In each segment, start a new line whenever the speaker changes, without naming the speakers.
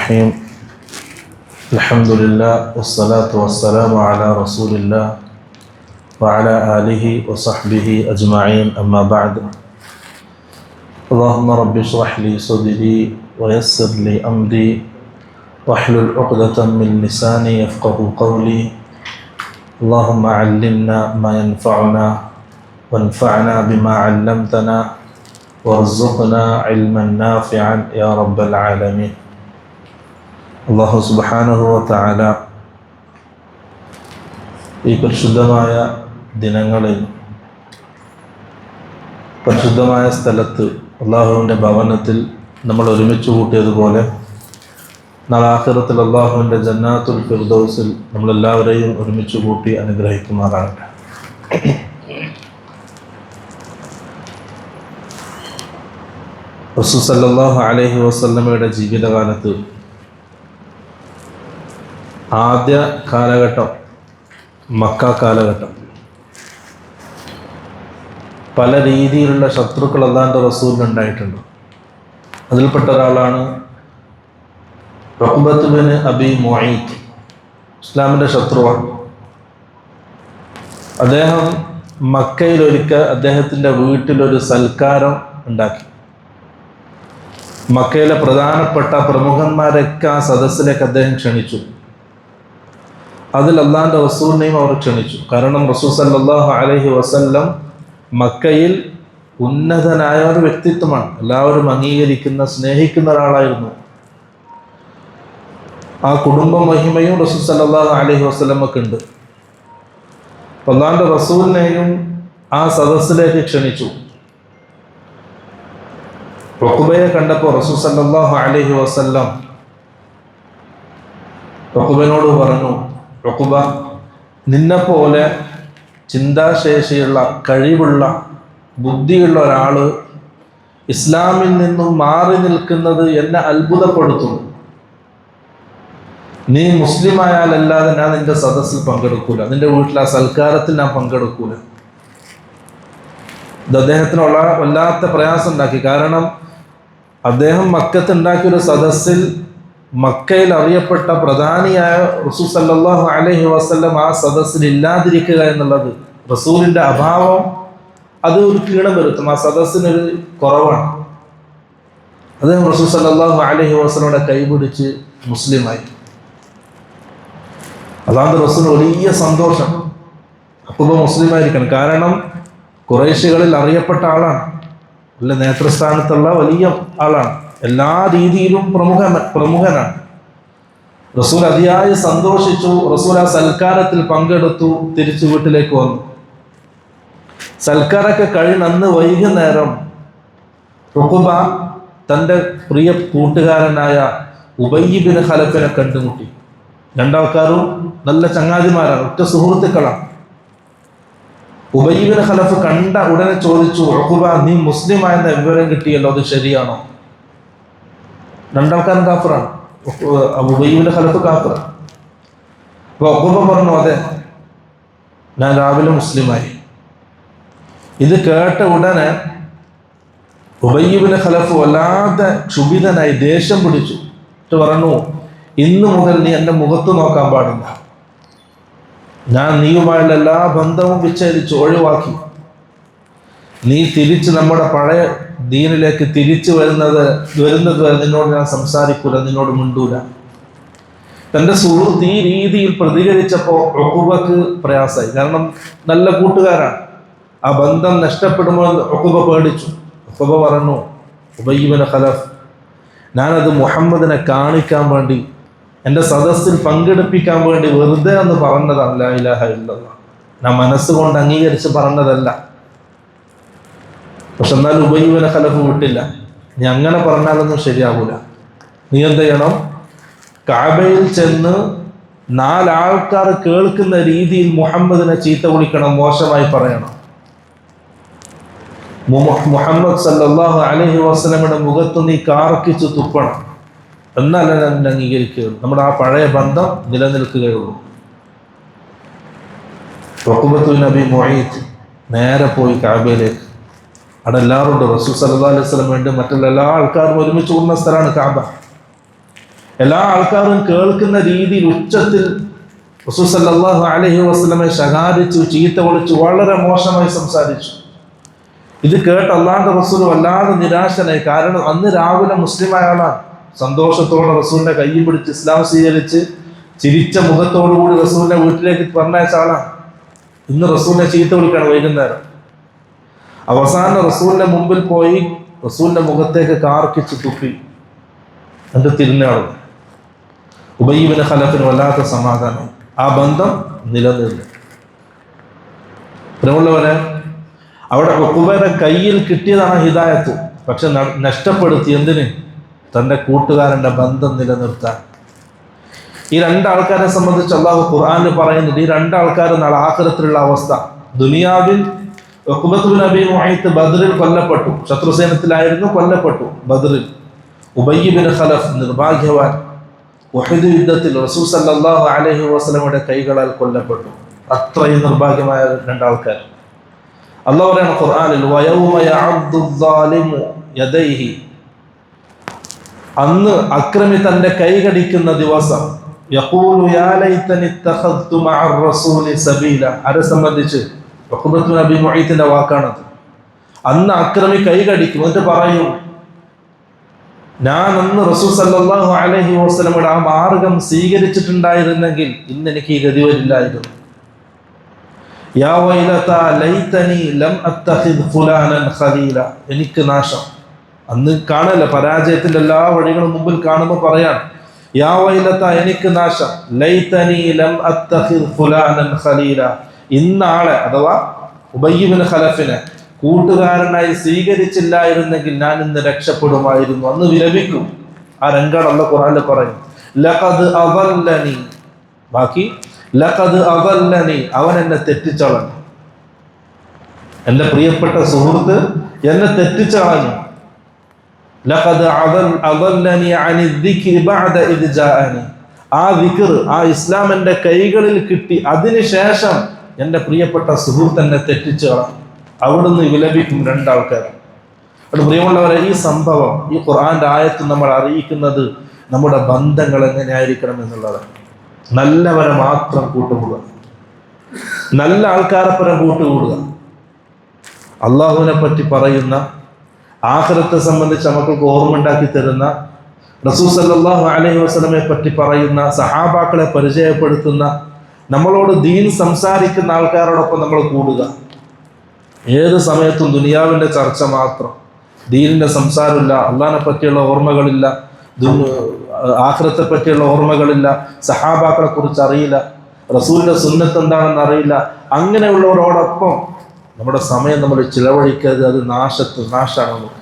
الرحيم الحمد لله والصلاة والسلام على رسول الله وعلى آله وصحبه أجمعين أما بعد اللهم رب اشرح لي صدري ويسر لي أمري واحلل عقدة من لساني يفقه قولي اللهم علمنا ما ينفعنا وانفعنا بما علمتنا وارزقنا علما نافعا يا رب العالمين. അല്ലാഹു സുബ്ഹാനഹു വ തആല ഈ പരിശുദ്ധമായ ദിനങ്ങളിൽ പരിശുദ്ധമായ സ്ഥലത്ത് അല്ലാഹുവിൻ്റെ ഭവനത്തിൽ നമ്മൾ ഒരുമിച്ച് കൂട്ടിയതുപോലെ നാളെ ആഖിറത്തിൽ അല്ലാഹുവിൻ്റെ ജന്നാത്തുൽ ഫിർദൗസിൽ നമ്മളെല്ലാവരെയും ഒരുമിച്ച് കൂട്ടി അനുഗ്രഹിക്കുമാറാകട്ടെ. റസൂൽ സല്ലല്ലാഹു അലൈഹി വസല്ലമയുടെ ജീവിതകാലത്ത് ആദ്യ കാലഘട്ടം മക്ക കാലഘട്ടം, പല രീതിയിലുള്ള ശത്രുക്കൾ അല്ലാഹുവിൻ്റെ റസൂലിനുണ്ടായിട്ടുണ്ട്. അതിൽപ്പെട്ട ഒരാളാണ് ഉഖ്ബത്ത് ബിൻ അബി മുഈത്ത്. ഇസ്ലാമിൻ്റെ ശത്രുവാണ് അദ്ദേഹം. മക്കയിലൊരിക്കൽ അദ്ദേഹത്തിൻ്റെ വീട്ടിലൊരു സൽക്കാരം ഉണ്ടാക്കി. മക്കയിലെ പ്രധാനപ്പെട്ട പ്രമുഖന്മാരൊക്കെ ആ സദസ്സിലേക്ക് അദ്ദേഹം ക്ഷണിച്ചു. അതിൽ അല്ലാഹുവിൻ്റെ റസൂലിനെയും അവർ ക്ഷണിച്ചു. കാരണം റസൂൽ സല്ലല്ലാഹു അലൈഹി വസല്ലം മക്കയിൽ ഉന്നതനായ ഒരു വ്യക്തിത്വമാണ്. എല്ലാവരും അംഗീകരിക്കുന്ന, സ്നേഹിക്കുന്ന ഒരാളായിരുന്നു. ആ കുടുംബ മഹിമയും റസൂൽ സല്ലല്ലാഹു അലൈഹി വസല്ലമക്ക് ഉണ്ട്. അല്ലാഹുവിൻ്റെ റസൂലിനെയും ആ സദസ്സിലേക്ക് ക്ഷണിച്ചു. ഉഖ്ബയെ കണ്ടപ്പോൾ റസൂൽ സല്ലല്ലാഹു അലൈഹി വസല്ലം ഉഖ്ബനോട് പറഞ്ഞു, ഉഖ്ബ, നിന്നെപ്പോലെ ചിന്താശേഷിയുള്ള, കഴിവുള്ള, ബുദ്ധിയുള്ള ഒരാൾ ഇസ്ലാമിൽ നിന്നും മാറി നിൽക്കുന്നത് എന്നെ അത്ഭുതപ്പെടുത്തുന്നു. നീ മുസ്ലിം ആയാലല്ലാതെ ഞാൻ നിന്റെ സദസ്സിൽ പങ്കെടുക്കൂല, നിന്റെ വീട്ടിൽ ആ സൽക്കാരത്തിൽ ഞാൻ പങ്കെടുക്കൂല. ഇത് അദ്ദേഹത്തിന് വല്ലാത്ത പ്രയാസം ഉണ്ടാക്കി. കാരണം അദ്ദേഹം മക്കത്ത് ഉണ്ടാക്കിയൊരു സദസ്സിൽ മക്കയിൽ അറിയപ്പെട്ട പ്രധാനിയായ റസൂൽ സല്ലല്ലാഹു അലൈഹി വസല്ലം ആ സദസ്സിൽ ഇല്ലാതിരിക്കുക എന്നുള്ളത്, റസൂലിൻ്റെ അഭാവം, അത് ഒരു ക്ഷീണം വരുത്തും. ആ സദസ്സിനൊരു കുറവാണ്. അദ്ദേഹം റസൂൽ സല്ലല്ലാഹു അലൈഹി വസല്ലമയുടെ കൈപിടിച്ച് മുസ്ലിമായി. അല്ലാഹുവിൻ്റെ റസൂലിന് വലിയ സന്തോഷം, അപ്പോൾ മുസ്ലിമായിരിക്കണം. കാരണം ഖുറൈശികളിൽ അറിയപ്പെട്ട ആളാണ്, നല്ല നേതൃസ്ഥാനത്തുള്ള വലിയ ആളാണ്, എല്ലാ രീതിയിലും പ്രമുഖനാണ്. റസൂൽ അതിയായി സന്തോഷിച്ചു. റസൂൽ ആ സൽക്കാരത്തിൽ പങ്കെടുത്തു, തിരിച്ചു വീട്ടിലേക്ക് വന്നു. സൽക്കാരമൊക്കെ കഴിഞ്ഞ് അന്ന് വൈകുന്നേരം ഉഖ്ബ തൻ്റെ പ്രിയ കൂട്ടുകാരനായ ഉബയ്യ് ബിൻ ഖലഫിനെ കണ്ടുമുട്ടി. രണ്ടാൾക്കാരും നല്ല ചങ്ങാതിമാരാണ്, ഒറ്റ സുഹൃത്തുക്കളാണ്. ഉബയ്യ് ബിൻ ഖലഫ് കണ്ട ഉടനെ ചോദിച്ചു, ഉഖ്ബ, നീ മുസ്ലിമായെന്ന വിവരം കിട്ടിയല്ലോ, അത് ശരിയാണോ? രണ്ടാൾക്കാരും കാഫിറാണ്. ഉബയ്യ് ബിൻ ഖലഫ് കാഫിറാണ്. അപ്പോൾ ഉഖ്ബ പറഞ്ഞു, അതെ, ഞാൻ രാവിലെ മുസ്ലിമായി. ഇത് കേട്ട ഉടനെ ഉബയ്യ് ബിൻ ഖലഫ് വല്ലാതെ ക്ഷുഭിതനായി, ദേഷ്യം പിടിച്ചു. പറഞ്ഞു, ഇന്നു മുതൽ നീ എൻ്റെ മുഖത്ത് നോക്കാൻ പാടില്ല. ഞാൻ നീയുമായുള്ള എല്ലാ ബന്ധവും വിച്ഛേദിച്ചു, ഒഴിവാക്കി. നീ തിരിച്ച് നമ്മുടെ പഴയ ദീനിലേക്ക് തിരിച്ചു വരുന്നത് വരെ നിന്നോട് ഞാൻ സംസാരിക്കൂല, നിന്നോട് മിണ്ടൂല. തൻ്റെ സുഹൃത്ത് ഈ രീതിയിൽ പ്രതികരിച്ചപ്പോൾ ഉഖ്ബക്ക് പ്രയാസമായി. കാരണം നല്ല കൂട്ടുകാരാണ്. ആ ബന്ധം നഷ്ടപ്പെടുമ്പോൾ ഉഖ്ബ പേടിച്ചു. ഉഖ്ബ പറഞ്ഞു, ഉബയ്യ് ബിൻ ഖലഫ്, ഞാനത് മുഹമ്മദിനെ കാണിക്കാൻ വേണ്ടി, എൻ്റെ സദസ്സിൽ പങ്കെടുപ്പിക്കാൻ വേണ്ടി വെറുതെ എന്ന് പറഞ്ഞതാണ്. ലാ ഇലാഹ ഇല്ലല്ലാഹ്, ഞാൻ മനസ്സുകൊണ്ട് അംഗീകരിച്ച് പറഞ്ഞതല്ല. പക്ഷെ എന്നാൽ ഉബയ്യ് ബിൻ ഖലഫ് വിട്ടില്ല. നീ അങ്ങനെ പറഞ്ഞാലൊന്നും ശരിയാകൂല. നീ എന്ത് ചെയ്യണം? കഅബയിൽ ചെന്ന് 4 ആൾക്കാർ കേൾക്കുന്ന രീതിയിൽ മുഹമ്മദിനെ ചീത്ത വിളിക്കണം, മോശമായി പറയണം. മുഹമ്മദ് സല്ലല്ലാഹു അലൈഹി വസല്ലമയുടെ മുഖത്ത് നീ കാർക്കിച്ച് തുപ്പണം. എന്നല്ല ഞാൻ അംഗീകരിക്കുകയുള്ളൂ. നമ്മുടെ ആ പഴയ ബന്ധം നിലനിൽക്കുകയുള്ളൂ. ഉഖ്ബത്ത് ബിൻ അബി മുഈത്ത് നേരെ പോയി കഅബയിലേക്ക്. അവിടെ എല്ലാവരും ഉണ്ട്. റസൂൽ സല്ലല്ലാഹു അലൈഹി വസല്ലം വേണ്ടി മറ്റുള്ള എല്ലാ ആൾക്കാരും ഒരുമിച്ച് കൂടുന്ന സ്ഥലമാണ് കഅബ. എല്ലാ ആൾക്കാരും കേൾക്കുന്ന രീതിയിൽ ഉച്ചത്തിൽ റസൂൽ സല്ലല്ലാഹു അലൈഹി വസല്ലമയെ ശകാരിച്ചു, ചീത്ത വിളിച്ചു, വളരെ മോശമായി സംസാരിച്ചു. ഇത് കേട്ട് അള്ളാഹുവിന്റെ റസൂൽ വല്ലാതെ നിരാശനായി. കാരണം അന്ന് രാവിലെ മുസ്ലിമായ ആളാണ്. സന്തോഷത്തോടെ റസൂലിന്റെ കയ്യിൽ പിടിച്ച് ഇസ്ലാം സ്വീകരിച്ച് ചിരിച്ച മുഖത്തോടുകൂടി റസൂലിന്റെ വീട്ടിലേക്ക് പറഞ്ഞയച്ച ആളാണ്. ഇന്ന് റസൂലിനെ ചീത്ത വിളിക്കാണ് വൈകുന്നേരം. അവസാനം റസൂലിന്റെ മുമ്പിൽ പോയി റസൂലിന്റെ മുഖത്തേക്ക് കാർക്കിച്ച് തുപ്പി. എന്നിട്ട് തിരിഞ്ഞാളും. ഉബയ്യ് ഇബ്നു ഖലഫിന് വല്ലാത്ത സമാധാനം. ആ ബന്ധം നിലനിന്നു. പ്രിയമുള്ളവരെ, അവിടെ ഉഖബയുടെ കയ്യിൽ കിട്ടിയതാണ് ഹിദായത്ത്. പക്ഷെ നഷ്ടപ്പെടുത്തി. എന്തിന്? തൻ്റെ കൂട്ടുകാരൻ്റെ ബന്ധം നിലനിർത്താൻ. ഈ രണ്ടാൾക്കാരെ സംബന്ധിച്ച് അള്ളാഹു ഖുർആനിൽ പറയുന്നുണ്ട്, ഈ രണ്ടാൾക്കാർ നാളെ ആഖിറത്തിലുള്ള അവസ്ഥ. ദുനിയാവിൽ ഉഖബത്ത് ബിൻ അബീ മുഅയ്ത്ത് ബദറിൽ കൊല്ലപ്പെട്ടു. ശത്രുസേനത്തിലായിരുന്നു, കൊല്ലപ്പെട്ടു ബദറിൽ. ഉബയ്യ് ഇബ്നു ഖലഫ് നിർഭാഗ്യവാൻ ഉഹദ് യുദ്ധത്തിൽ റസൂൽ സല്ലല്ലാഹു അലൈഹി വസല്ലമയുടെ കൈകളാൽ കൊല്ലപ്പെട്ടു. അത്രയും നിർഭാഗ്യമായ രണ്ടാൾക്കാർ. അല്ലാഹു പറയുന്ന ഖുർആനിൽ വയൗമ യഅദ്ദു ദ്ദാലിമു യദൈഹി, അന്ന് അക്രമി തന്റെ കൈ കടിക്കുന്ന ദിവസം. യഖൂലു യാ ലൈതനി ഇത്തഖദ്തു മഅർ റസൂലി സബീല. ആരെ സംബന്ധിച്ച്? ഉഖബത്ത് ബിൻ അബീ മുഅയ്ത്തിന്റെ വാക്കാണത്. അന്ന് അക്രമി കൈ കടിക്കും, എന്നിട്ട് പറയും, ഞാൻ അന്ന് റസൂൽ സല്ലല്ലാഹു അലൈഹി വസല്ലമയുടെ ആ മാർഗം സ്വീകരിച്ചിട്ടുണ്ടായിരുന്നെങ്കിൽ ഇന്ന് എനിക്ക് ഈ ഗതി വരില്ലായിരുന്നു. യാ വൈലതാ ലൈതനി ലം അത്തഖിദ് ഫുലാനൻ ഖലീല. എനിക്ക് നാശം. അന്ന് കാണല്ല, പരാജയത്തിന്റെ എല്ലാ വഴികളും മുമ്പിൽ കാണുമ്പോൾ പറയാൻ, യാ വൈലതാ എനിക്ക് നാശം, ലൈതനി ലം അത്തഖിദ് ഫുലാനൻ ഖലീല. ഇന്നാളെ അഥവാ ഉബയ്യ് ഇബ്നു ഖലഫിനെ കൂട്ടുകാരനായി സ്വീകരിച്ചില്ലായിരുന്നെങ്കിൽ ഞാൻ ഇന്ന് രക്ഷപ്പെടുമായിരുന്നു. അന്ന് വിലപിക്കും. ആ രംഗാണല്ലോ ഖുർആനിൽ പറയും. ലഖദ് അദല്ലനി, ബാക്കി ലഖദ് അദല്ലനി, അവൻ എന്നെ തെറ്റിച്ചളഞ്ഞു. എൻ്റെ പ്രിയപ്പെട്ട സുഹൃത്ത് എന്നെ തെറ്റിച്ചളഞ്ഞു. ലഖദ് അദല്ലനി അനി ദിക്രി ബഅദ ഇദ് ജാഅനി. ആ ദിക്ർ, ആ ഇസ്ലാം എൻ്റെ കൈകളിൽ കിട്ടി, അതിനുശേഷം എൻ്റെ പ്രിയപ്പെട്ട സുഹൃത്ത് എന്നെ തെറ്റിച്ചു കളഞ്ഞു. അവിടുന്ന് വിലപിക്കും രണ്ടാൾക്കാർ. അവിടെ പ്രിയമുള്ളവരെ, ഈ സംഭവം, ഈ ഖുർആന്റെ ആയത്ത് നമ്മൾ അറിയിക്കുന്നത് നമ്മുടെ ബന്ധങ്ങൾ എങ്ങനെയായിരിക്കണം എന്നുള്ളതാണ്. നല്ലവരെ മാത്രം കൂട്ടുകൂടുക, നല്ല ആൾക്കാരെപ്പുറം കൂട്ടുകൂടുക. അള്ളാഹുവിനെ പറ്റി പറയുന്ന, ആഖിറത്തെ സംബന്ധിച്ച് നമുക്കൊക്കെ ഓർമ്മ ഉണ്ടാക്കി തരുന്ന, റസൂൽ സല്ലല്ലാഹു അലൈഹി വസല്ലമയെ പറ്റി പറയുന്ന, സഹാബാക്കളെ പരിചയപ്പെടുത്തുന്ന, നമ്മളോട് ദീൻ സംസാരിക്കുന്ന ആൾക്കാരോടൊപ്പം നമ്മൾ കൂടുക. ഏത് സമയത്തും ദുനിയാവിൻ്റെ ചർച്ച മാത്രം, ദീനിൻ്റെ സംസാരമില്ല, അള്ളാഹിനെ പറ്റിയുള്ള ഓർമ്മകളില്ല, ആഖിറത്തെ പറ്റിയുള്ള ഓർമ്മകളില്ല, സഹാബാക്കളെ കുറിച്ച് അറിയില്ല, റസൂലിൻ്റെ സുന്നത്ത് എന്താണെന്ന് അറിയില്ല. അങ്ങനെയുള്ളവരോടൊപ്പം നമ്മുടെ സമയം നമ്മൾ ചിലവഴിക്കരുത്. അത് നാശാണ് നമുക്ക്.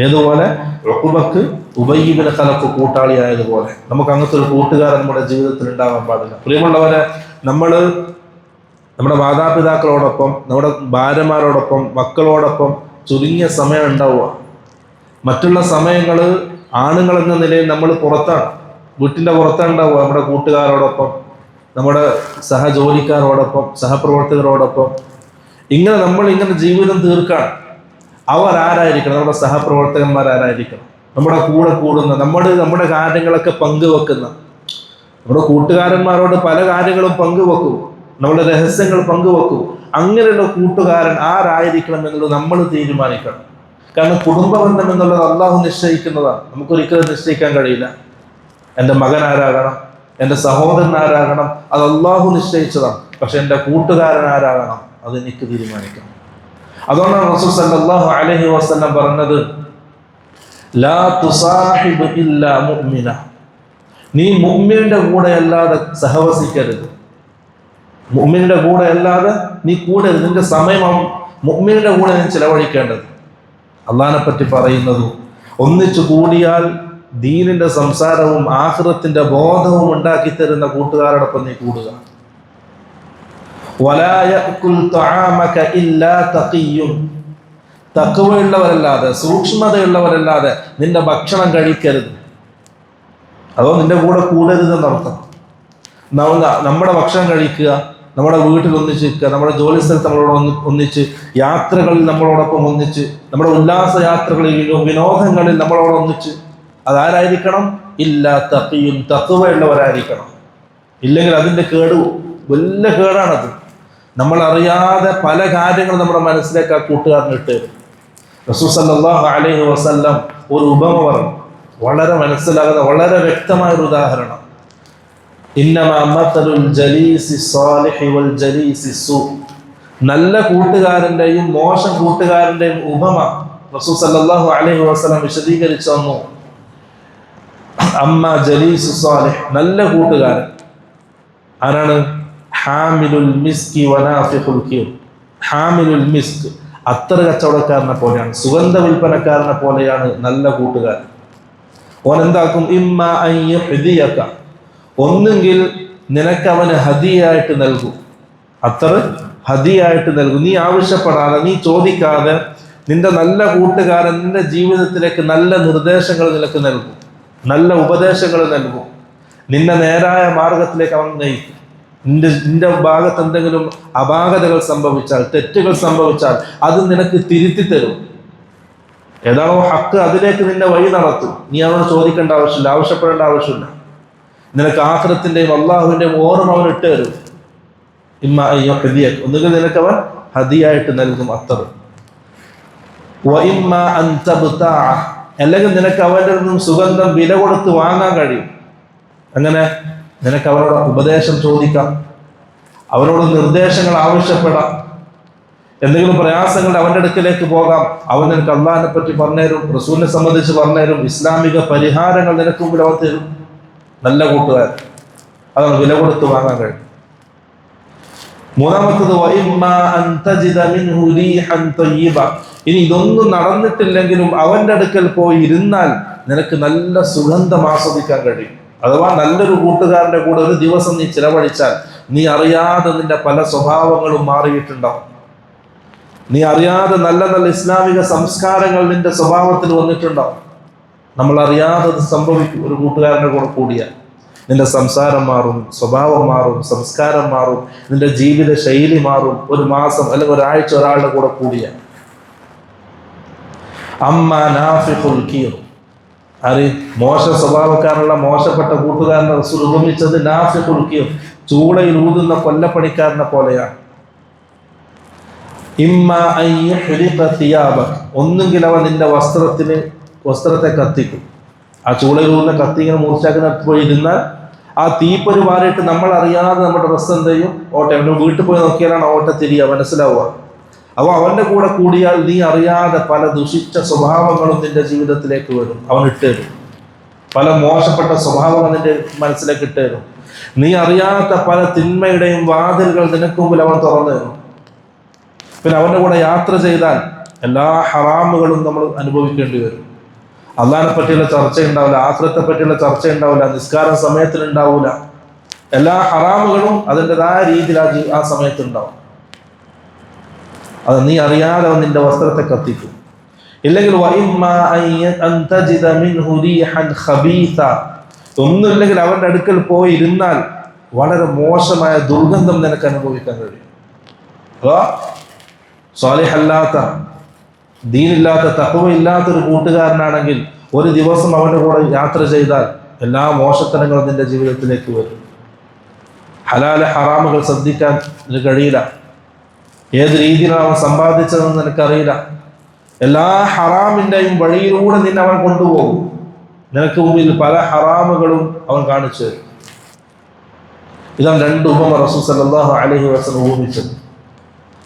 ഏതുപോലെ ഉഖബക്ക് ഉബയ്യ് ഇബ്നു ഖലഫ് കൂട്ടാളിയായതുപോലെ നമുക്ക് അങ്ങനത്തെ ഒരു കൂട്ടുകാരൻ നമ്മുടെ ജീവിതത്തിൽ ഉണ്ടാകാൻ പാടില്ല. പ്രിയമുള്ളവരെ, നമ്മൾ നമ്മുടെ മാതാപിതാക്കളോടൊപ്പം, നമ്മുടെ ഭാര്യമാരോടൊപ്പം, മക്കളോടൊപ്പം ചുരുങ്ങിയ സമയം ഉണ്ടാവുക. മറ്റുള്ള സമയങ്ങൾ ആണുങ്ങൾ എന്ന നിലയിൽ നമ്മൾ പുറത്താണ്, വീട്ടിൻ്റെ പുറത്താണ് ഉണ്ടാവുക. നമ്മുടെ കൂട്ടുകാരോടൊപ്പം, നമ്മുടെ സഹജോലിക്കാരോടൊപ്പം, സഹപ്രവർത്തകരോടൊപ്പം. ഇങ്ങനെ ജീവിതം തീർക്കാൻ അവർ ആരായിരിക്കണം? നമ്മുടെ സഹപ്രവർത്തകന്മാരായിരിക്കണം. നമ്മുടെ കൂടെ കൂടുന്ന, നമ്മുടെ കാര്യങ്ങളൊക്കെ പങ്കുവെക്കുന്ന, നമ്മുടെ കൂട്ടുകാരന്മാരോട് പല കാര്യങ്ങളും പങ്കുവെക്കും, നമ്മുടെ രഹസ്യങ്ങൾ പങ്കുവെക്കും. അങ്ങനെയുള്ള കൂട്ടുകാരൻ ആരായിരിക്കണം എന്നുള്ളത് നമ്മൾ തീരുമാനിക്കണം. കാരണം കുടുംബബന്ധം എന്നുള്ളത് അള്ളാഹു നിശ്ചയിക്കുന്നതാണ്, നമുക്കൊരിക്കലും നിശ്ചയിക്കാൻ കഴിയില്ല. എൻ്റെ മകൻ ആരാകണം, എൻ്റെ സഹോദരൻ ആരാകണം, അത് അള്ളാഹു നിശ്ചയിച്ചതാണ്. പക്ഷെ എൻ്റെ കൂട്ടുകാരൻ ആരാകണം, അത് എനിക്ക് തീരുമാനിക്കണം. അതുകൊണ്ടാണ് റസൂൽ സല്ലല്ലാഹു അലൈഹി വസല്ലം പറഞ്ഞത്, ലാ തുസാഹിബ് ഇല്ലാ മുഅ്മിന. നീ മുഅ്മിനിന്റെ കൂടെ അല്ലാതെ സഹവസിക്കരുത്. മുഅ്മിനിന്റെ കൂടെ അല്ലാതെ നീ കൂടരുത്. നിന്റെ സമയം മുഅ്മിനിന്റെ കൂടെ നീ ചിലവഴിക്കേണ്ടത്. അള്ളാഹിനെ പറ്റി പറയുന്നതും ഒന്നിച്ചു കൂടിയാൽ ദീനിന്റെ സംസാരവും ആഖിറത്തിന്റെ ബോധവും ഉണ്ടാക്കി തരുന്ന കൂട്ടുകാരോടൊപ്പം നീ കൂടുക. വലാ യഅകുൽ തആമക ഇല്ലാ തഖിയ്യുൻ. തഖ്വയുള്ളവരല്ലാതെ, സൂക്ഷ്മതയുള്ളവരല്ലാതെ നിന്റെ ഭക്ഷണം കഴിക്കരുത്. അതോ നിന്റെ കൂടെ കൂടരുതെന്നർത്ഥം. നമ്മുടെ ഭക്ഷണം കഴിക്കുക, നമ്മുടെ വീട്ടിൽ ഒന്നിച്ചിരിക്കുക, നമ്മുടെ ജോലി സ്ഥലത്ത് നമ്മളോട് ഒന്നിച്ച്, യാത്രകളിൽ നമ്മളോടൊപ്പം ഒന്നിച്ച്, നമ്മുടെ ഉല്ലാസ യാത്രകളിൽ, വിനോദങ്ങളിൽ നമ്മളോടൊന്നിച്ച്, അതാരായിരിക്കണം? ഇല്ലാ തഖിയുൻ, തഖ്വയുള്ളവരായിരിക്കണം. ഇല്ലെങ്കിൽ അതിൻ്റെ കേട് വലിയ കേടാണത്. നമ്മൾ അറിയാതെ പല കാര്യങ്ങളും നമ്മുടെ മനസ്സിലേക്ക് ആ കൂട്ടുകാരനിട്ട്. റസൂൽ സല്ലല്ലാഹു അലൈഹി വസല്ലം ഒരു ഉപമ പറഞ്ഞു, വളരെ മനസ്സിലാകുന്ന വളരെ വ്യക്തമായ ഒരു ഉദാഹരണം. ഇന്നമാ മതലുൽ ജലീസി സ്വാലിഹി വൽ ജലീസി സൂ, നല്ല കൂട്ടുകാരൻ്റെയും മോശം കൂട്ടുകാരൻ്റെയും ഉപമ റസൂൽ സല്ലല്ലാഹു അലൈഹി വസല്ലം വിശദീകരിച്ചു തന്നു. അമ്മ ജലീസു സ്വാലിഹ്, നല്ല കൂട്ടുകാരൻ ആരാണ്? ഹാമിലുൽ മിസ്കി വനാഫിഖുൽ കീർ. ഹാമിലുൽ മിസ്ക്, അത്തർ കച്ചവടക്കാരനെ പോലെയാണ്, സുഗന്ധ വിൽപ്പനക്കാരനെ പോലെയാണ് നല്ല കൂട്ടുകാരൻ. ഓൻ എന്താക്കും? ഇമ്മ അൻ യുഹ്ദിയക, ഒന്നുകിൽ നിനക്ക് അവന് ഹദിയായിട്ട് നൽകും. അത്തർ ഹദിയായിട്ട് നൽകും. നീ ആവശ്യപ്പെടാതെ, നീ ചോദിക്കാതെ നിന്റെ നല്ല കൂട്ടുകാരൻ നിന്റെ ജീവിതത്തിലേക്ക് നല്ല നിർദ്ദേശങ്ങൾ നിനക്ക് നൽകും, നല്ല ഉപദേശങ്ങൾ നൽകും, നിന്നെ നേരായ മാർഗത്തിലേക്ക് അവൻ നയിക്കും. നിന്റെ ഭാഗത്ത് എന്തെങ്കിലും അപാകതകൾ സംഭവിച്ചാൽ, തെറ്റുകൾ സംഭവിച്ചാൽ അത് നിനക്ക് തിരുത്തി തരും. ഏതാണോ ഹക്ക് അതിലേക്ക് നിന്നെ വഴി നടത്തും. നീ അവനോട് ചോദിക്കേണ്ട ആവശ്യമില്ല, ആവശ്യപ്പെടേണ്ട ആവശ്യമില്ല. നിനക്ക് ആഖിറത്തിന്റെയും അള്ളാഹുവിന്റെയും ഓർമ്മ അവൻ ഇട്ട് തരും. ഇമ്മ അയ്യോ ഹദിയ, ഒന്നുകിൽ നിനക്ക് അവൻ ഹദിയായിട്ട് നൽകും അത്തർ. അല്ലെങ്കിൽ നിനക്ക് അവൻ്റെ നിന്നും സുഗന്ധം വില കൊടുത്ത് വാങ്ങാൻ കഴിയും. അങ്ങനെ നിനക്ക് അവനോട് ഉപദേശം ചോദിക്കാം, അവനോട് നിർദ്ദേശങ്ങൾ ആവശ്യപ്പെടാം, എന്തെങ്കിലും പ്രയാസങ്ങളുടെ അവൻ്റെ അടുക്കിലേക്ക് പോകാം. അവൻ നിനക്ക് അള്ളാഹിനെ പറ്റി പറഞ്ഞുതരും, റസൂലിനെ സംബന്ധിച്ച് പറഞ്ഞുതരും, ഇസ്ലാമിക പരിഹാരങ്ങൾ നിനക്ക് മുമ്പിൽ അവൻ തരും. നല്ല കൂട്ടുകാരൻ, അതാണ് വില കൊടുത്ത് വാങ്ങാൻ കഴിയും. മൂന്നാമത്തത് ഇനി ഇതൊന്നും നടന്നിട്ടില്ലെങ്കിലും അവൻ്റെ അടുക്കൽ പോയി ഇരുന്നാൽ നിനക്ക് നല്ല സുഗന്ധം ആസ്വദിക്കാൻ കഴിയും. അഥവാ നല്ലൊരു കൂട്ടുകാരൻ്റെ കൂടെ ഒരു ദിവസം നീ ചിലവഴിച്ചാൽ നീ അറിയാതെ നിന്റെ പല സ്വഭാവങ്ങളും മാറിയിട്ടുണ്ടാവും. നീ അറിയാതെ നല്ല നല്ല ഇസ്ലാമിക സംസ്കാരങ്ങൾ നിന്റെ സ്വഭാവത്തിൽ വന്നിട്ടുണ്ടാവും. നമ്മൾ അറിയാതെ അത് സംഭവിക്കും. ഒരു കൂട്ടുകാരൻ്റെ കൂടെ കൂടിയാൽ നിന്റെ സംസാരം മാറും, സ്വഭാവം മാറും, സംസ്കാരം മാറും, നിന്റെ ജീവിത ശൈലി മാറും. ഒരു മാസം അല്ലെങ്കിൽ ഒരാഴ്ച ഒരാളുടെ കൂടെ കൂടിയാൽ. അമ്മ നാഫിഖുൽ കീർ, ആര്? മോശ സ്വഭാവക്കാരുള്ള മോശപ്പെട്ട കൂട്ടുകാരനെ റസൂൽ ഉപമിച്ചത് നാഫിഖുൽ കീർ, ചൂളയിൽ ഊതുന്ന കൊല്ലപ്പണിക്കാരനെ പോലെയാണ്. ഇമ്മ അൻ യുഹ്രിഖ സിയാബക, ഒന്നുകിൽ അവൻ നിന്റെ വസ്ത്രത്തെ കത്തിക്കും. ആ ചൂളയിൽ ഊതുന്ന കത്തി ഇങ്ങനെ മൂർച്ചാക്കുന്ന പോയി ഇരുന്നാൽ ആ തീപ്പൊരി മാറിയിട്ട് നമ്മൾ അറിയാതെ നമ്മുടെ ഡ്രസ്സ് എന്ത് ചെയ്യും? ഓട്ടെ, അവൻ്റെ വീട്ടിൽ പോയി നോക്കിയാലാണ് ഓട്ടെ തിരിയുക, മനസ്സിലാവുക. അപ്പോൾ അവൻ്റെ കൂടെ കൂടിയാൽ നീ അറിയാതെ പല ദുഷിച്ച സ്വഭാവങ്ങളും നിന്റെ ജീവിതത്തിലേക്ക് വരും. അവൻ ഇട്ടുതരും. പല മോശപ്പെട്ട സ്വഭാവങ്ങൾ നിന്റെ മനസ്സിലേക്ക് ഇട്ടുതരും. നീ അറിയാത്ത പല തിന്മയുടെയും വാതിലുകൾ നിനക്ക് മുമ്പിൽ അവൻ തുറന്നു തരും. പിന്നെ അവൻ്റെ കൂടെ യാത്ര ചെയ്താൽ എല്ലാ ഹറാമുകളും നമ്മൾ അനുഭവിക്കേണ്ടി വരും. അള്ളാഹിനെ പറ്റിയുള്ള ചർച്ച ഉണ്ടാവില്ല, ആഖിറത്തെ പറ്റിയുള്ള ചർച്ച ഉണ്ടാവില്ല, നിസ്കാരം സമയത്തിനുണ്ടാവില്ല. എല്ലാ ഹറാമുകളും അതിൻ്റെതായ രീതിയിൽ ആ സമയത്തുണ്ടാവും. അത് നീ അറിയാതെ അവൻ നിന്റെ വസ്ത്രത്തെ കത്തിക്കും. ഇല്ലെങ്കിൽ ഒന്നുമില്ലെങ്കിൽ അവൻ്റെ അടുക്കൽ പോയി ഇരുന്നാൽ വളരെ മോശമായ ദുർഗന്ധം നിനക്ക് അനുഭവിക്കാൻ കഴിയും. അതാ സ്വാലിഹല്ലാത്ത, ദീനില്ലാത്ത, തഖ്വയില്ലാത്തൊരു കൂട്ടുകാരനാണെങ്കിൽ ഒരു ദിവസം അവൻ്റെ കൂടെ യാത്ര ചെയ്താൽ എല്ലാ മോശത്തനങ്ങളും നിന്റെ ജീവിതത്തിലേക്ക് വരും. ഹലാല ഹറാമുകൾ ശ്രദ്ധിക്കാൻ നിനക്ക് കഴിയില്ല. ഏത് രീതിയിലാണ് അവൻ സമ്പാദിച്ചതെന്ന് നിനക്കറിയില്ല. എല്ലാ ഹറാമിൻ്റെയും വഴിയിലൂടെ നിന്നെ അവൻ കൊണ്ടുപോകും. നിനക്ക് മുമ്പിൽ പല ഹറാമുകളും അവൻ കാണിച്ചു തരും. ഇതാണ് രണ്ട് ഉപമ റസൂൽ സല്ലല്ലാഹു അലൈഹി വസല്ലം ഉപമിച്ചത്.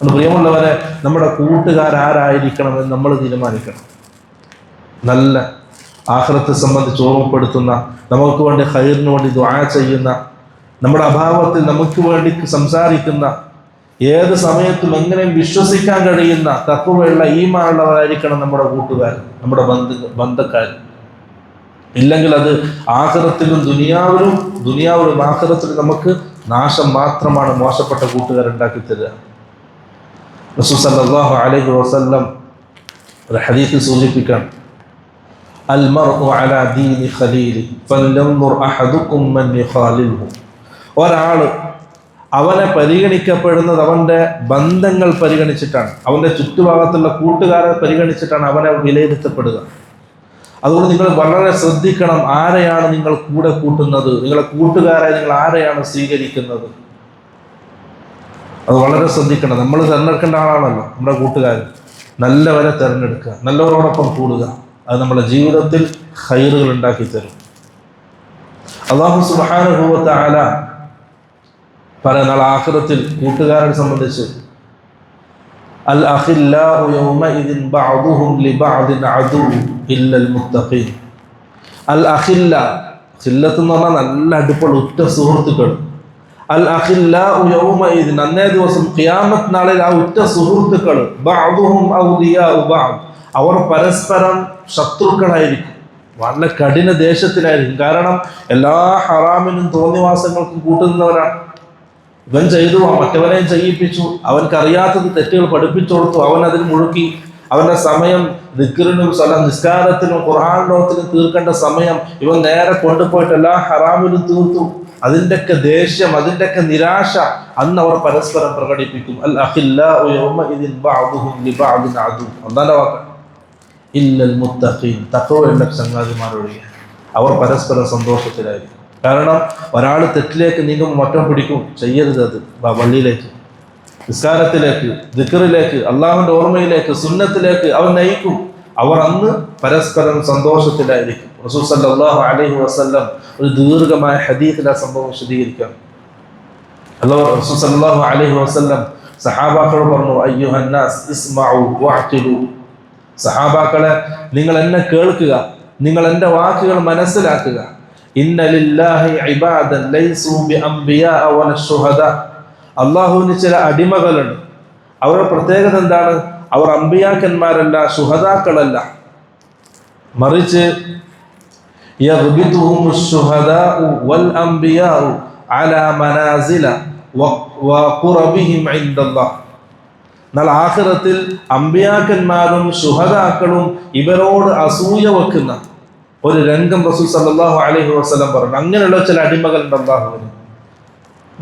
പ്രിയമുള്ളവരെ, നമ്മുടെ കൂട്ടുകാരാരായിരിക്കണമെന്ന് നമ്മൾ തീരുമാനിക്കണം. നല്ല ആഖിറത്തെ സംബന്ധിച്ച് ഓർമ്മപ്പെടുത്തുന്ന, നമുക്ക് വേണ്ടി ഖൈറിന് വേണ്ടി ദുആ ചെയ്യുന്ന, നമ്മുടെ അഭാവത്തിൽ നമുക്ക് വേണ്ടി സംസാരിക്കുന്ന, ഏത് സമയത്തും എങ്ങനെയും വിശ്വസിക്കാൻ കഴിയുന്ന തഖ്വയുള്ള ഈമാനുള്ളവരായിരിക്കണം നമ്മുടെ കൂട്ടുകാർ, നമ്മുടെ ബന്ധക്കാർ. ഇല്ലെങ്കിൽ അത് ആഖിറത്തിലും ദുനിയാവിലും ആഖിറത്തിലും നമുക്ക് നാശം മാത്രമാണ് മോശപ്പെട്ട കൂട്ടുകാരുണ്ടാക്കി തരിക. റസൂൽ സല്ലല്ലാഹു അലൈഹി വസല്ലം ഒരു ഹദീസിൽ സൂചിപ്പിക്കാൻ, അൽ മർഉ അലാ ദീനി ഖലീലി ഫൽയൻദുർ അഹദുകും മൻ യുഖാലിൽഹു. ഒരാള് അവനെ പരിഗണിക്കപ്പെടുന്നത് അവൻ്റെ ബന്ധങ്ങൾ പരിഗണിച്ചിട്ടാണ്, അവൻ്റെ ചുറ്റുഭാഗത്തുള്ള കൂട്ടുകാരെ പരിഗണിച്ചിട്ടാണ് അവനെ വിലയിരുത്തപ്പെടുക. അതുകൊണ്ട് നിങ്ങൾ വളരെ ശ്രദ്ധിക്കണം, ആരെയാണ് നിങ്ങൾ കൂടെ കൂട്ടുന്നത്, നിങ്ങളെ കൂട്ടുകാരായി നിങ്ങൾ ആരെയാണ് സ്വീകരിക്കുന്നത്, അത് വളരെ ശ്രദ്ധിക്കണം. നമ്മൾ തിരഞ്ഞെടുക്കേണ്ട ആളാണല്ലോ നമ്മുടെ കൂട്ടുകാർ. നല്ലവരെ തിരഞ്ഞെടുക്കുക, നല്ലവരോടൊപ്പം കൂടുക. അത് നമ്മുടെ ജീവിതത്തിൽ ഖൈറുകൾ ഉണ്ടാക്കി തരും. അല്ലാഹു സുബ്ഹാനഹു വ തആല പറയുന്ന ആഖിറത്തിൽ കൂട്ടുകാരെ സംബന്ധിച്ച് അൽ അഖില്ലാഉ യൗമഇദിൻ ബഅദുഹും ലിബഅദിൻ അദു ഇല്ലൽ മുത്തഖീൻ. അൽ അഖില്ല, ഖില്ലത്ത് എന്ന് പറഞ്ഞാൽ നല്ല അടുപ്പുള്ള ഉറ്റ സുഹൃത്തുക്കൾ. അൽ അഖില്ലാഉ യൗമഇദിൻ, അന്നേ ദിവസം ഖിയാമത്ത് നാളിൽ ആ ഉറ്റ സുഹൃത്തുക്കൾ ബഅദുഹും ഔലിയാഉ ബഅദ്, അവർ പരസ്പരം ശത്രുക്കളായിരിക്കും, വളരെ കഠിന ദേശത്തിലായിരിക്കും. കാരണം എല്ലാ ഹറാമിനും തോന്നിവാസങ്ങൾക്കും കൂട്ടുന്നവരാണ്. ഇവൻ ചെയ്തു, മറ്റവനെയും ചെയ്യിപ്പിച്ചു, അവൻക്കറിയാത്തത് തെറ്റുകൾ പഠിപ്പിച്ചു കൊടുത്തു, അവൻ അതിൽ മുഴുക്കി. അവൻ്റെ സമയം ദിക്റിനും നിസ്കാരത്തിനും ഖുർആൻ ലോകത്തിനും തീർക്കേണ്ട സമയം ഇവൻ നേരെ കൊണ്ടുപോയിട്ട് എല്ലാ ഹറാമിനും തീർത്തു. അതിൻ്റെയൊക്കെ ദേഷ്യം, അതിൻ്റെയൊക്കെ നിരാശ അന്ന് അവർ പരസ്പരം പ്രകടിപ്പിക്കും. അൽ അഖില്ലാഉ യൗമഇദിൻ ബഅദുഹും ലിബഅദിൻ അദു. അല്ലാഹു വാക്ക് ഇല്ലൽ മുത്തഖീൻ, തഖ്വയുള്ള ചങ്ങാതിമാരൊഴികെ അവർ പരസ്പരം സന്തോഷത്തിലായിരിക്കും. കാരണം ഒരാൾ തെറ്റിലേക്ക് നീങ്ങുമ്പോൾ മറ്റം പിടിക്കും, ചെയ്യരുത്, അത് പള്ളിയിലേക്ക്, നിസ്കാരത്തിലേക്ക്, ദിക്റിലേക്ക്, അള്ളാഹുവിൻ്റെ ഓർമ്മയിലേക്ക്, സുന്നത്തിലേക്ക് അവൻ നയിക്കും. അവർ അന്ന് പരസ്പരം സന്തോഷത്തിലായിരിക്കും. റസൂൽ സല്ലല്ലാഹു അലൈഹി വസല്ലം ഒരു ദീർഘമായ ഹദീസിൽ ആ സംഭവം വിശദീകരിക്കാം. റസൂൽ സല്ലല്ലാഹു അലൈഹി വസല്ലം സഹാബാക്കളോട് പറഞ്ഞു, അയ്യുഹന്നാസ് ഇസ്മഉ വഅഖിലു. സഹാബാക്കളെ, നിങ്ങൾ എന്നെ കേൾക്കുക, നിങ്ങൾ എൻ്റെ വാക്കുകൾ മനസ്സിലാക്കുക. ഇന്ന ലില്ലാഹി ഇബാദൻ ലൈസു ബിഅംബിയാ വല ശുഹദാ. അല്ലാഹുവിന് ചില അടിമകളുണ്ട്, അവരുടെ പ്രത്യേകത എന്താണ്? അവർ അംബിയാക്കന്മാരല്ല, ശുഹദാക്കളല്ല, മറിച്ച് യഗ്ബിതുഹുമു ശുഹദാഉ വൽ അംബിയാഉ അലാ മനാസില വഖുറബിഹിം ഇൻദല്ലാഹ്. എന്നാൽ ആഖിറത്തിൽ അംബിയാക്കന്മാരും ശുഹദാക്കളും ഇവരോട് അസൂയ വെക്കുന്ന ഒരു രംഗം റസൂൽ സല്ലല്ലാഹു അലൈഹി വസല്ലം പറഞ്ഞു. അങ്ങനെയുള്ള ചില അടിമകളുണ്ട് അല്ലാഹുവിന്.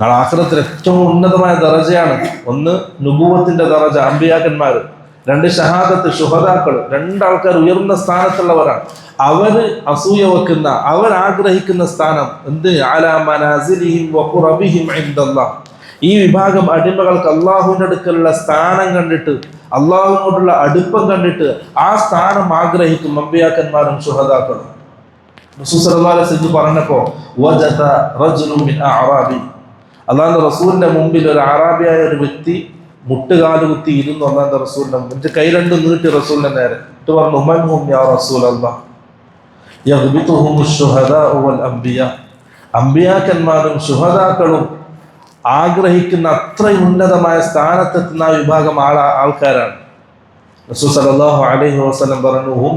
നാളെ ആഖിറത്തിൽ ഏറ്റവും ഉന്നതമായ ദറജയാണ്. ഒന്ന് നുബുവത്തിന്റെ ദറജ, അംബിയാക്കന്മാർ. രണ്ട് ഷഹാദത്ത്, ശുഹദാക്കൾ. രണ്ടാൾക്കാർ ഉയർന്ന സ്ഥാനത്തുള്ളവരാണ്. അവര് അസൂയ വെക്കുന്ന, അവർ ആഗ്രഹിക്കുന്ന സ്ഥാനം എന്ത്? അലാ മനാസിലിഹിം വഖുറബിഹിം ഇൻദല്ലാഹ്. ഈ വിഭാഗം അടിമകൾക്ക് അള്ളാഹുവിൻ്റെ അടുക്കലുള്ള സ്ഥാനം കണ്ടിട്ട്, അള്ളാഹുവിനോടുള്ള അടുപ്പം കണ്ടിട്ട് ആ സ്ഥാനം ആഗ്രഹിക്കും അംബിയാക്കന്മാരും ശുഹദാക്കളും. റസൂൽ സല്ലല്ലാഹു അലൈഹി വസല്ലം പറഞ്ഞപ്പോൾ വജദ റജുലുൻ മിൻ അഅറാബി, അല്ലാഹുവിൻ്റെ റസൂലിന്റെ മുമ്പിൽ ഒരു അറാബിയായ ഒരു വ്യക്തി മുട്ടുകാല് കുത്തി ഇരുന്നു. അല്ലാഹുവിൻ്റെ റസൂലിന്റെ മുമ്പിൽ കൈ രണ്ടും നീട്ടി റസൂലിന്റെ നേരെ എന്നിട്ട് പറഞ്ഞു, മൻ ഹും യാ റസൂലല്ലാഹ്? യഗ്ബിതുഹുമു ശുഹദാഉ വൽ അംബിയാ. അംബിയാക്കന്മാരും ശുഹദാക്കളും ആഗ്രഹിക്കുന്ന അത്രയും ഉന്നതമായ സ്ഥാനത്തെത്തുന്ന ആ വിഭാഗം ആൾക്കാരാണ്. റസൂൽ സല്ലല്ലാഹു അലൈഹി വസല്ലം പറഞ്ഞു, ഹും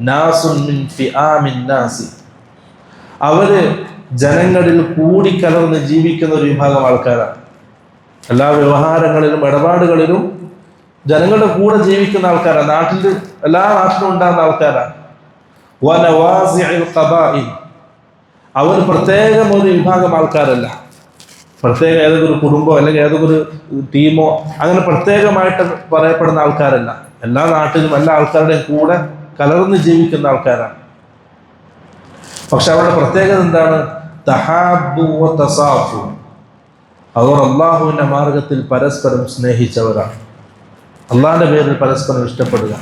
നാസുൻ മിൻ ഫിആമിൻ നാസി. അവര് ജനങ്ങളിൽ കൂടിക്കലർന്ന് ജീവിക്കുന്ന ഒരു വിഭാഗം ആൾക്കാരാണ്. എല്ലാ വ്യവഹാരങ്ങളിലും ഇടപാടുകളിലും ജനങ്ങളുടെ കൂടെ ജീവിക്കുന്ന ആൾക്കാരാണ്. എല്ലാ നാട്ടിലും ഉണ്ടാകുന്ന ആൾക്കാരാണ്. വനവാസിഉൽ ഖബാഇൽ. അവർ പ്രത്യേകം ഒരു വിഭാഗം ആൾക്കാരല്ല, പ്രത്യേക ഏതൊക്കെ ഒരു കുടുംബമോ അല്ലെങ്കിൽ ഏതൊക്കെ ഒരു ടീമോ അങ്ങനെ പ്രത്യേകമായിട്ട് പറയപ്പെടുന്ന ആൾക്കാരല്ല. എല്ലാ നാട്ടിലും എല്ലാ ആൾക്കാരുടെയും കൂടെ കലർന്ന് ജീവിക്കുന്ന ആൾക്കാരാണ്. പക്ഷെ അവരുടെ പ്രത്യേകത എന്താണ്? തഹാബു വ തസാഫു. അവർ അള്ളാഹുവിൻ്റെ മാർഗത്തിൽ പരസ്പരം സ്നേഹിച്ചവരാണ്. അള്ളാഹിൻ്റെ പേരിൽ പരസ്പരം ഇഷ്ടപ്പെടുക.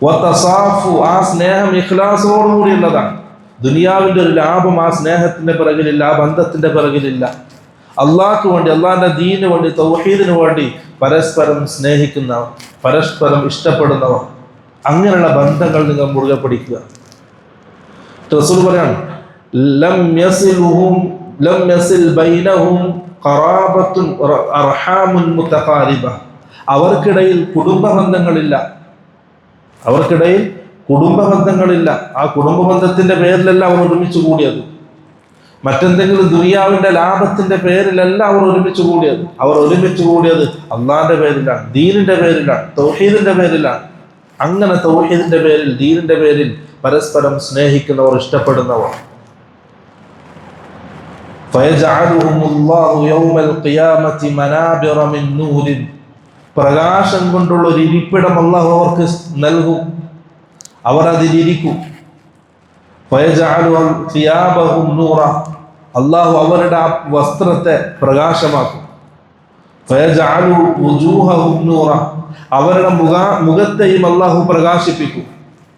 വ തസാഫു, ആ സ്നേഹം ഇഖ്ലാസോടുകൂടിയുള്ളതാണ്. ദുനിയാവിൻ്റെ ഒരു ലാഭം ആ സ്നേഹത്തിൻ്റെ പിറകിലില്ല, ആ ബന്ധത്തിൻ്റെ പിറകിലില്ല. അള്ളാഹ്ക്ക് വേണ്ടി, അള്ളാഹിൻ്റെ ദീനിന് വേണ്ടി, തൗഹീദിന് വേണ്ടി പരസ്പരം സ്നേഹിക്കുന്നവർ, പരസ്പരം ഇഷ്ടപ്പെടുന്നവർ, അങ്ങനെയുള്ള ബന്ധങ്ങൾ നിങ്ങൾ മുറുകെ പിടിക്കുക. റസൂൽ പറയാണ്, ലം യസിൽ ബൈനഹും ഖറാബത്തുൻ അർഹാമുൻ മുതഖാരിബ. അവർക്കിടയിൽ കുടുംബ ബന്ധങ്ങളില്ല. ആ കുടുംബ ബന്ധത്തിന്റെ പേരിലല്ല അവർ ഒരുമിച്ച് കൂടിയത്. മറ്റെന്തെങ്കിലും ദുനിയാവിന്റെ ലാഭത്തിന്റെ പേരിലല്ല അവർ ഒരുമിച്ച് കൂടിയത്. അവർ ഒരുമിച്ച് കൂടിയത് അള്ളാഹിന്റെ പേരിലാണ്, ദീനിന്റെ പേരിലാണ്, തൗഹീദിന്റെ പേരിലാണ്. അങ്ങനെ തൗഹീദിന്റെ പേരിൽ, ദീനിന്റെ പേരിൽ പരസ്പരം സ്നേഹിക്കുന്നവർ, ഇഷ്ടപ്പെടുന്നവർ. ഫയജഅലുഹുമുല്ലാഹു യൗമൽ ഖിയാമത്തി മനാബിറ മിൻ നൂരിൻ. പ്രകാശം കൊണ്ടുള്ള ഒരു ഇരിപ്പിടം അല്ലാഹു അവർക്ക് നൽകും. അവർ അതിലിരിക്കും. ഫയജഅലു സിയാബഹും നൂറ, അല്ലാഹു അവരുടെ ആ വസ്ത്രത്തെ പ്രകാശമാക്കും. ഫയജഅലു വുജൂഹഹും നൂറ, അവരുടെ മുഖത്തെയും അല്ലാഹു പ്രകാശിപ്പിക്കും.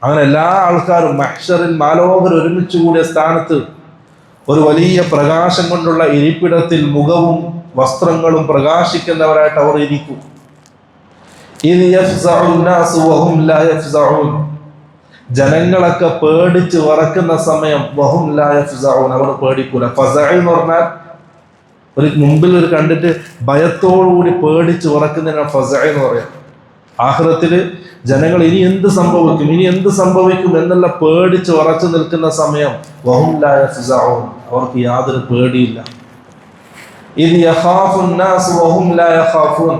അങ്ങനെ എല്ലാ ആൾക്കാരും മഹ്ശറിൽ മാലോകർ ഒരുമിച്ച് കൂടിയ സ്ഥാനത്ത് ഒരു വലിയ പ്രകാശം കൊണ്ടുള്ള ഇരിപ്പിടത്തിൽ മുഖവും വസ്ത്രങ്ങളും പ്രകാശിക്കുന്നവരായിട്ട് അവർ ഇരിക്കും. ഇദ് യഫ്സഉ നാസു വഹും ലാ യഫ്സഊൻ, ജനങ്ങളൊക്കെ പേടിച്ച് വിറക്കുന്ന സമയം, വഹും ലാ യഫ്സഊൻ, അവർ പേടിക്കൂല. ഫസഅ എന്ന് പറഞ്ഞാൽ ഒരു മുമ്പിൽ ഒരു കണ്ടിട്ട് ഭയത്തോടുകൂടി പേടിച്ച് വിറക്കുന്നതിനാണ് ഫസഅ എന്ന് പറയാം. ആഖിറത്തില് ജനങ്ങൾ ഇനി എന്ത് സംഭവിക്കും എന്നുള്ള പേടിച്ച് ഉറച്ചു നിൽക്കുന്ന സമയം, വഹും ലാ യഫ്സഊൻ, അവർക്ക് യാതൊരു പേടിയില്ല. ഇദ് യഖാഫുൻ നാസ് വഹും ലാ യഖാഫൂൻ,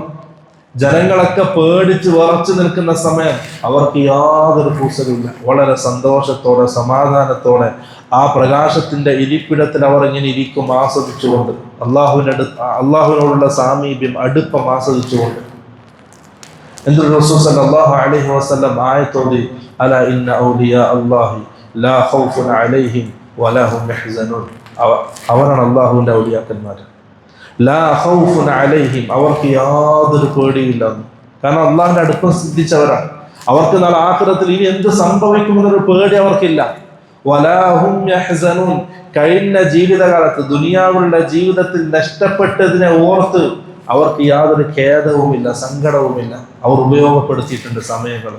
ജനങ്ങളൊക്കെ പേടിച്ച് വിറച്ചു നിൽക്കുന്ന സമയം അവർക്ക് യാതൊരു കൂസലുമില്ല. വളരെ സന്തോഷത്തോടെ സമാധാനത്തോടെ ആ പ്രകാശത്തിന്റെ ഇരിപ്പിടത്തിൽ അവർ ഇങ്ങനെ ഇരിക്കും, ആസ്വദിച്ചുകൊണ്ട്, അള്ളാഹുവിനോടുള്ള സാമീപ്യം, അടുപ്പം ആസ്വദിച്ചുകൊണ്ട്. എന്നിട്ട് റസൂൽ സല്ലല്ലാഹു അലൈഹി വസല്ലം ആയത്തോതി, അലാ ഇന്ന ഔലിയാ അല്ലാഹി ലാ ഖൗഫുൻ അലൈഹിം വലാ ഹും യഹ്സനൂൻ, അവരാണ് അള്ളാഹുവിന്റെ ഔലിയാക്കന്മാർ. ലാ ഖൗഫുൻ അലൈഹിം, അവർക്ക് യാതൊരു പേടിയില്ല. കാരണം അള്ളാഹിന്റെ അടുപ്പം സിദ്ധിച്ചവരാണ്. അവർക്ക് നാളെ ആഖിറത്തിൽ ഇനി എന്ത് സംഭവിക്കുമെന്നൊരു പേടി അവർക്കില്ല. വലാ ഹും യഹ്സനൂൻ, കഴിഞ്ഞ ജീവിതകാലത്ത് ദുനിയാവിലുള്ള ജീവിതത്തിൽ നഷ്ടപ്പെട്ടതിനെ ഓർത്ത് അവർക്ക് യാതൊരു ഖേദവുമില്ല, സങ്കടവുമില്ല. അവർ ഉപയോഗപ്പെടുത്തിയിട്ടുണ്ട് സമയങ്ങൾ,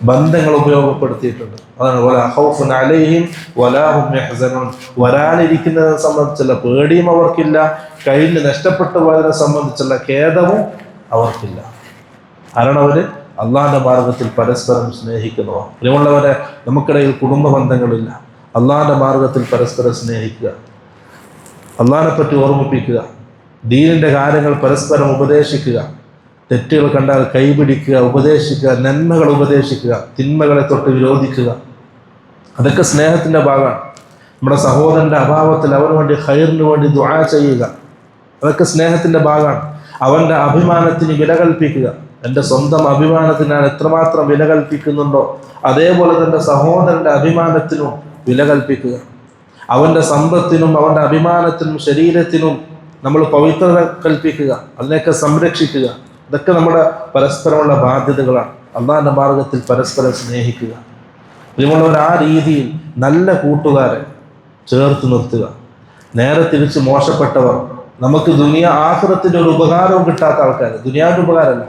ബന്ധങ്ങൾ ഉപയോഗപ്പെടുത്തിയിട്ടുണ്ട്. അതാണ് വലാ ഖൗഫുൻ അലൈഹിം വലാ ഹും യഹ്സനൂൻ. വരാനിരിക്കുന്നതിനെ സംബന്ധിച്ചുള്ള പേടിയും അവർക്കില്ല, കഴിഞ്ഞ് നഷ്ടപ്പെട്ടു പോയതിനെ സംബന്ധിച്ചുള്ള ഖേദവും അവർക്കില്ല. കാരണം അവര് അള്ളാഹിന്റെ മാർഗത്തിൽ പരസ്പരം സ്നേഹിക്കുന്നവർ. പ്രിയമുള്ളവരെ, നമുക്കിടയിൽ കുടുംബ ബന്ധങ്ങളില്ല. അള്ളാഹിന്റെ മാർഗത്തിൽ പരസ്പരം സ്നേഹിക്കുക, അള്ളാഹിനെ പറ്റി ഓർമ്മിപ്പിക്കുക, ദീനിന്റെ കാര്യങ്ങൾ പരസ്പരം ഉപദേശിക്കുക, തെറ്റുകൾ കണ്ടാൽ കൈപിടിക്കുക, ഉപദേശിക്കുക, നന്മകൾ ഉപദേശിക്കുക, തിന്മകളെ തൊട്ട് വിരോധിക്കുക. അതൊക്കെ സ്നേഹത്തിന്റെ ഭാഗമാണ്. നമ്മുടെ സഹോദരന്റെ അഭാവത്തിൽ അവന് വേണ്ടി ഖൈറിന് വേണ്ടി ദുആ ചെയ്യുക, അതൊക്കെ സ്നേഹത്തിന്റെ ഭാഗമാണ്. അവന്റെ അഭിമാനത്തിന് വില കൽപ്പിക്കുക. എൻ്റെ സ്വന്തം അഭിമാനത്തിന് ഞാൻ എത്രമാത്രം വില കൽപ്പിക്കുന്നുണ്ടോ അതേപോലെ തന്നെ സഹോദരന്റെ അഭിമാനത്തിനും വില കൽപ്പിക്കുക. അവന്റെ സമ്പത്തിനും അവന്റെ അഭിമാനത്തിനും ശരീരത്തിനും നമ്മൾ പവിത്രത കൽപ്പിക്കുക, അതിനെയൊക്കെ സംരക്ഷിക്കുക. ഇതൊക്കെ നമ്മുടെ പരസ്പരമുള്ള ബാധ്യതകളാണ്. അള്ളാഹിന്റെ മാർഗത്തിൽ പരസ്പരം സ്നേഹിക്കുക. പ്രിയമുള്ളവർ, ആ രീതിയിൽ നല്ല കൂട്ടുകാരെ ചേർത്ത് നിർത്തുക. നേരെ തിരിച്ച് മോശപ്പെട്ടവർ, നമുക്ക് ആഖിറത്തിന്റെ ഒരു ഉപകാരവും കിട്ടാത്ത ആൾക്കാർ, ദുനിയാവിന്റെ ഉപകാരമല്ല,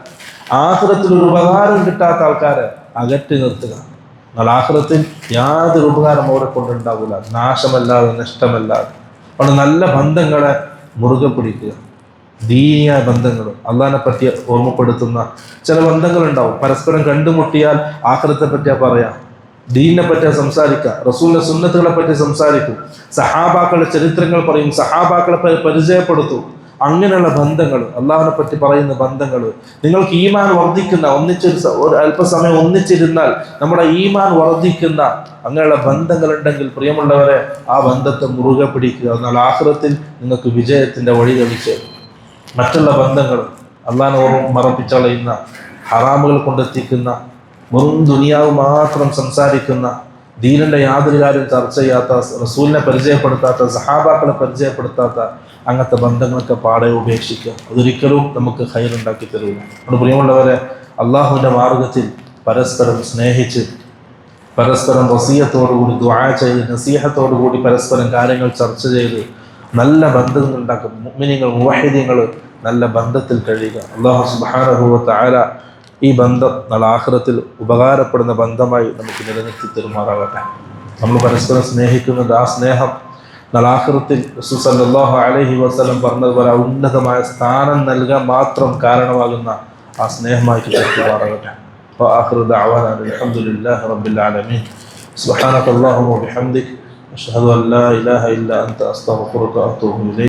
ആഖിറത്തിൽ ഒരു ഉപകാരം കിട്ടാത്ത ആൾക്കാരെ അകറ്റി നിർത്തുക. എന്നാൽ ആഖിറത്തിൽ യാതൊരു ഉപകാരം അവരെ കൊണ്ടുണ്ടാവില്ല, നാശമല്ലാതെ നഷ്ടമല്ലാതെ. അവിടെ നല്ല ബന്ധങ്ങളെ മുറുകെ പിടിക്കുക. ദീനിയായ ബന്ധങ്ങൾ, അള്ളാഹിനെ പറ്റി ഓർമ്മപ്പെടുത്തുന്ന ചില ബന്ധങ്ങളുണ്ടാവും. പരസ്പരം കണ്ടുമുട്ടിയാൽ ആഖിറത്തെ പറ്റിയാ പറയാം, ദീനിനെ പറ്റി സംസാരിക്കാം, റസൂലിന്റെ സുന്നത്തുകളെ പറ്റി സംസാരിക്കും, സഹാബാക്കളുടെ ചരിത്രങ്ങൾ പറയും, സഹാബാക്കളെ പരിചയപ്പെടുത്തും. അങ്ങനെയുള്ള ബന്ധങ്ങൾ, അള്ളാഹിനെ പറ്റി പറയുന്ന ബന്ധങ്ങൾ, നിങ്ങൾക്ക് ഈമാൻ വർദ്ധിക്കുന്ന, ഒരു അല്പസമയം ഒന്നിച്ചിരുന്നാൽ നമ്മുടെ ഈമാൻ വർദ്ധിക്കുന്ന അങ്ങനെയുള്ള ബന്ധങ്ങൾ ഉണ്ടെങ്കിൽ പ്രിയമുള്ളവരെ, ആ ബന്ധത്തെ മുറുകെ പിടിക്കുക. എന്നാൽ ആഖിറത്തിൽ നിങ്ങൾക്ക് വിജയത്തിന്റെ വഴി തെളിച്ച്. മറ്റുള്ള ബന്ധങ്ങൾ അള്ളാഹിനെ മറപ്പിച്ചളയുന്ന, ഹറാമുകൾ കൊണ്ടെത്തിക്കുന്ന, വെറും ദുനിയാവ് മാത്രം സംസാരിക്കുന്ന, ദീനിന്റെ യാതൊരു കാര്യം ചർച്ച ചെയ്യാത്ത, റസൂലിനെ പരിചയപ്പെടുത്താത്ത, സഹാബാക്കളെ പരിചയപ്പെടുത്താത്ത അങ്ങനത്തെ ബന്ധങ്ങളൊക്കെ പാടെ ഉപേക്ഷിക്കുക. അതൊരിക്കലും നമുക്ക് ഖൈറുണ്ടാക്കി തരില്ല. അതുകൊണ്ട് പ്രിയമുള്ളവരെ, അള്ളാഹുവിന്റെ മാർഗത്തിൽ പരസ്പരം സ്നേഹിച്ച്, പരസ്പരം വസിയത്തോടുകൂടി ദുആ ചെയ്ത്, നസീഹത്തോടുകൂടി പരസ്പരം കാര്യങ്ങൾ ചർച്ച ചെയ്ത് നല്ല ബന്ധങ്ങൾ ഉണ്ടാക്കും. മുഅ്മിനീങ്ങൾ, മുവഹിദീങ്ങൾ നല്ല ബന്ധത്തിൽ കഴിയുക. അല്ലാഹു സുബ്ഹാനഹു വ തആല ഈ ബന്ധം നാളെ ആഖിറത്തിൽ ഉപകാരപ്പെടുന്ന ബന്ധമായി നമുക്ക് നിലനിർത്തി തരുമാറാകട്ടെ. നമ്മൾ പരസ്പരം സ്നേഹിക്കുന്നുണ്ട്, ആ സ്നേഹം നാളെ ആഖിറത്തിൽ റസൂൽ സല്ലല്ലാഹു അലൈഹി വസല്ലം പറഞ്ഞതുപോലെ ഉന്നതമായ സ്ഥാനം നൽകാൻ മാത്രം കാരണമാകുന്ന ആ സ്നേഹമായി തരുമാറാകട്ടെ. وآخر دعوانا الحمد لله رب العالمين. سبحانك اللهم وبحمدك أشهد أن لا إله إلا أنت أستغفرك وأتوب إليك.